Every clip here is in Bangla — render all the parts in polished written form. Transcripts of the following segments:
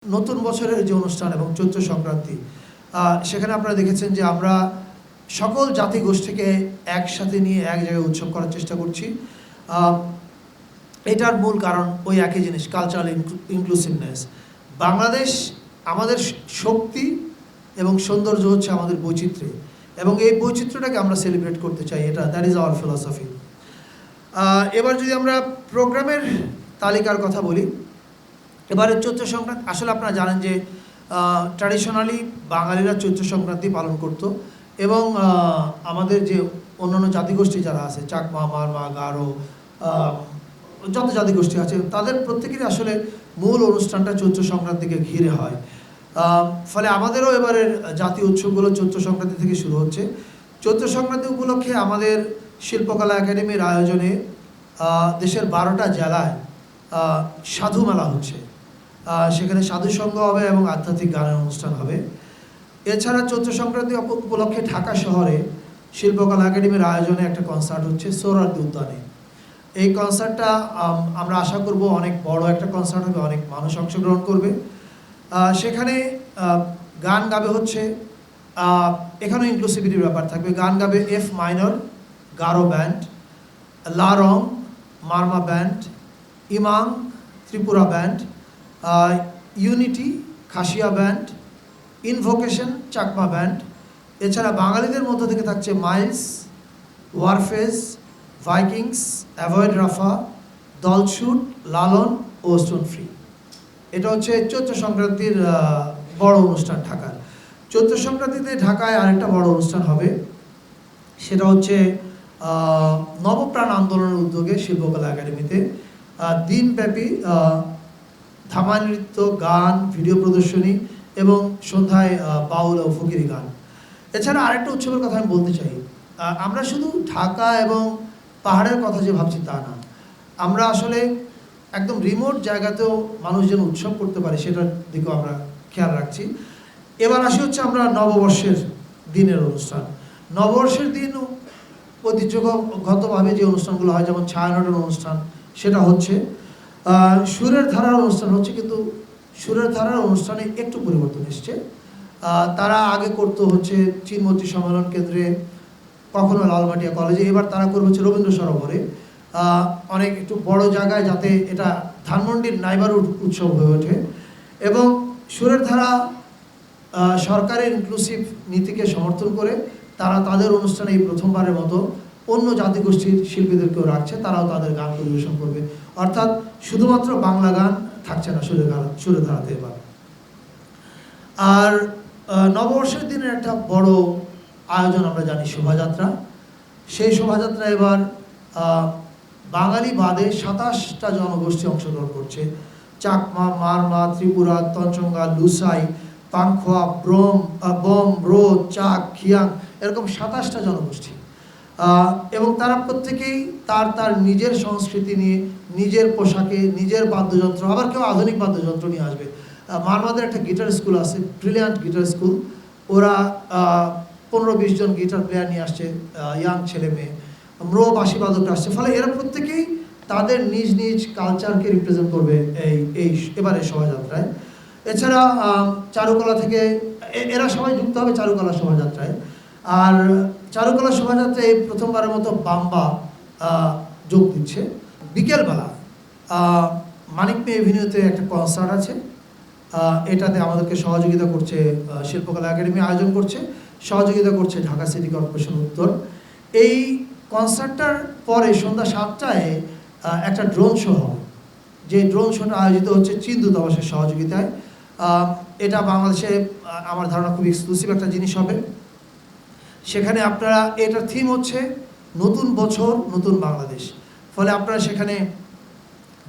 নতুন বছরের যে অনুষ্ঠান এবং চৈত্র সংক্রান্তি, সেখানে আপনারা দেখেছেন যে আমরা সকল জাতিগোষ্ঠীকে একসাথে নিয়ে এক জায়গায় উৎসব করার চেষ্টা করছি। এটার মূল কারণ ওই একই জিনিস, কালচারাল ইনক্লুসিভনেস। বাংলাদেশ আমাদের শক্তি এবং সৌন্দর্য হচ্ছে আমাদের বৈচিত্র্যে, এবং এই বৈচিত্র্যটাকে আমরা সেলিব্রেট করতে চাই। এটা দ্যাট ইজ আওয়ার ফিলসফি। এবার যদি আমরা প্রোগ্রামের তালিকার কথা বলি, এবারে চৈত্র সংক্রান্তি, আসলে আপনারা জানেন যে ট্র্যাডিশনালি বাঙালিরা চৈত্র সংক্রান্তি পালন করত, এবং আমাদের যে অন্যান্য জাতিগোষ্ঠী যারা আছে, চাকমা, মারমা, গারো, যত জাতিগোষ্ঠী আছে, তাদের প্রত্যেকেরই আসলে মূল অনুষ্ঠানটা চৈত্র সংক্রান্তিকে ঘিরে হয়। ফলে আমাদেরও এবারের জাতীয় উৎসবগুলো চৈত্র সংক্রান্তি থেকে শুরু হচ্ছে। চৈত্র সংক্রান্তি উপলক্ষে আমাদের শিল্পকলা একাডেমির আয়োজনে দেশের 12টা জেলায় সাধু মেলা হচ্ছে। সেখানে সাধু সঙ্গ হবে এবং আধ্যাত্মিক গানের অনুষ্ঠান হবে। এছাড়া চৈত্র সংক্রান্তি উপলক্ষে ঢাকা শহরে শিল্পকলা একাডেমির আয়োজনে একটা কনসার্ট হচ্ছে সোহরাওয়ার্দী উদ্যানে। এই কনসার্টটা আমরা আশা করব অনেক বড় একটা কনসার্ট হবে, অনেক মানুষ অংশগ্রহণ করবে। সেখানে গান গাবে হচ্ছে, এখানেও ইনক্লুসিভিটির ব্যাপার থাকবে। গান গাবে F minor Garo band, Larang Marma band, Imang Tripura band, unity Khasia band, invocation Chakma band. এছাড়া বাঙালিদের মধ্য থেকে থাকছে Miles, Warfaze, Vikings, avoid Rafa, Dalchhut, Lalon ও স্টোন ফ্রি। এটা হচ্ছে চৈত্র সংক্রান্তির বড় অনুষ্ঠান ঢাকার। চৈত্র সংক্রান্তিতে ঢাকায় আরেকটা বড় অনুষ্ঠান হবে, সেটা হচ্ছে নবপ্রাণ আন্দোলনের উদ্যোগে শিল্পকলা একাডেমিতে দিনব্যাপী ধামা নৃত্য, গান, ভিডিও প্রদর্শনী এবং সন্ধ্যায় বাউল ও ফকিরি গান। এছাড়া আরেকটা উৎসবের কথা আমি বলতে চাই। আমরা শুধু ঢাকা এবং পাহাড়ের কথা যে ভাবছি তা না, আমরা আসলে একদম রিমোট জায়গাতেও মানুষ যেন উৎসব করতে পারে সেটার দিকেও আমরা খেয়াল রাখছি। এবার আসি হচ্ছে আমরা নববর্ষের দিনের অনুষ্ঠান। নববর্ষের দিন ঐতিহ্যগতভাবে যে অনুষ্ঠানগুলো হয়, যেমন ছায়ানটের অনুষ্ঠান, সেটা হচ্ছে। সুরের ধারার অনুষ্ঠান হচ্ছে, কিন্তু সুরের ধারার অনুষ্ঠানে একটু পরিবর্তন এসছে। তারা আগে করতো হচ্ছে চিনমতি সম্মেলন কেন্দ্রে, কখনো লালমাটিয়া কলেজে, এবার তারা করবে হচ্ছে রবীন্দ্র সরোবরে, অনেক একটু বড় জায়গায়, যাতে এটা ধানমন্ডির নাইবারহুড উৎসব হয়ে ওঠে। এবং সুরের ধারা সরকারের ইনক্লুসিভ নীতিকে সমর্থন করে তারা তাদের অনুষ্ঠানে এই প্রথমবারের মতো অন্য জাতিগোষ্ঠীর শিল্পীদেরকেও রাখছে, তারাও তাদের গান পরিবেশন করবে। অর্থাৎ শুধুমাত্র বাংলা গান থাকছে না সুরের ধারাতে এবার। আর নববর্ষের দিনের একটা বড় আয়োজন আমরা জানি, শোভাযাত্রা। সেই শোভাযাত্রা এবার বাঙালি বাদে 27টা জনগোষ্ঠী অংশগ্রহণ করছে। চাকমা, মারমা, ত্রিপুরা, তঞ্চঙ্গা, লুসাই, পাংখোয়া, বম, ব্রো, চাক, খিয়াং, এরকম 27টা জনগোষ্ঠী। এবং তারা প্রত্যেকেই তার নিজের সংস্কৃতি নিয়ে, নিজের পোশাকে, নিজের বাদ্যযন্ত্র, আবার কেউ আধুনিক বাদ্যযন্ত্র নিয়ে আসবে। মারমাদের একটা গিটার স্কুল আছে, ব্রিলিয়ান্ট গিটার স্কুল। ওরা 15-20 জন গিটার প্লেয়ার নিয়ে আসছে, ইয়াং ছেলে মেয়ে, ম্রো বাঁশি বাদকরা আসছে। ফলে এরা প্রত্যেকেই তাদের নিজ নিজ কালচারকে রিপ্রেজেন্ট করবে এই এবারে শোভাযাত্রায়। এছাড়া চারুকলা থেকে এরা সবাই যুক্ত হবে চারুকলা শোভাযাত্রায়। আর চারুকলা শোভাযাত্রায় এই প্রথমবারের মতো বাম্বা যোগ দিচ্ছে। বিকেলবেলা মানিক মে এভিনিউতে একটা কনসার্ট আছে। এটাতে আমাদেরকে সহযোগিতা করছে শিল্পকলা একাডেমি, আয়োজন করছে, সহযোগিতা করছে ঢাকা সিটি কর্পোরেশন উত্তর। এই কনসার্টটার পরে সন্ধ্যা 7টায় একটা ড্রোন শো হবে। যে ড্রোন শোটা আয়োজিত হচ্ছে চিন্দু দাবাসের সহযোগিতায়। এটা বাংলাদেশে আমার ধারণা খুব এক্সক্লুসিভ একটা জিনিস হবে। সেখানে আপনারা, এটার থিম হচ্ছে নতুন বছর নতুন বাংলাদেশ। ফলে আপনারা সেখানে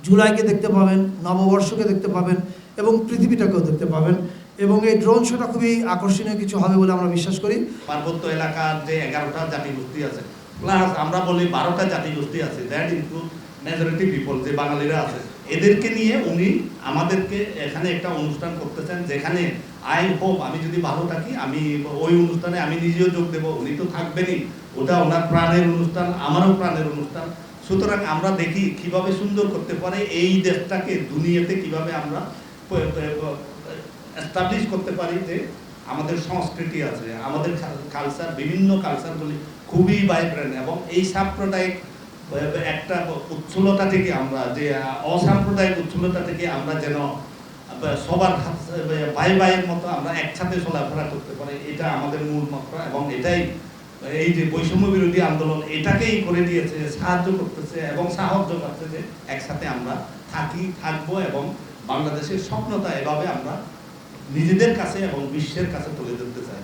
জুলাইকে দেখতে পাবেন, নববর্ষকে দেখতে পাবেন এবং পৃথিবীটাকেও দেখতে পাবেন। এবং এই ড্রোন শোটা খুবই আকর্ষণীয় কিছু হবে বলে আমরা বিশ্বাস করি। পার্বত্য এলাকার যে 11টা জাতিগোষ্ঠী আছে, প্লাস আমরা বলি 12টা জাতিগোষ্ঠী আছে, দ্যাট ইনক্লুড মেজরিটি পিপল, যে বাঙালিরা আছে, এদেরকে নিয়ে উনি আমাদেরকে এখানে একটা অনুষ্ঠান করতেছেন, যেখানে আই হোপ আমি যদি ভালো থাকি, আমি ওই অনুষ্ঠানে আমি নিজেও যোগ দেবো। উনি তো থাকবেনই, ওটা ওনার প্রাণের অনুষ্ঠান, আমারও প্রাণের অনুষ্ঠান। সুতরাং আমরা দেখি কিভাবে সুন্দর করতে পারে এই দেশটাকে, দুনিয়াতে কিভাবে আমরা এস্টাবলিশ করতে পারি যে আমাদের সংস্কৃতি আছে, আমাদের কালচার, বিভিন্ন কালচারগুলি খুবই ভাইব্রেন্ট, এবং এই সাম্প্রদায়িক একটা উচ্ছলতা থেকে আমরা যে অসাম্প্রদায়িক উচ্ছলতা থেকে আমরা যেন সবার ভাই ভাইয়ের মতো আমরা একসাথে চলাফেরা করতে পারি, এটা আমাদের মূল মন্ত্র। এবং এটাই এই যে বৈষম্য বিরোধী আন্দোলন এটাকেই করে দিয়েছে, সাহায্য করতেছে এবং সাহায্য করছে যে একসাথে আমরা থাকবো এবং বাংলাদেশের স্বপ্নতা এভাবে আমরা নিজেদের কাছে এবং বিশ্বের কাছে তুলে ধরতে চাই।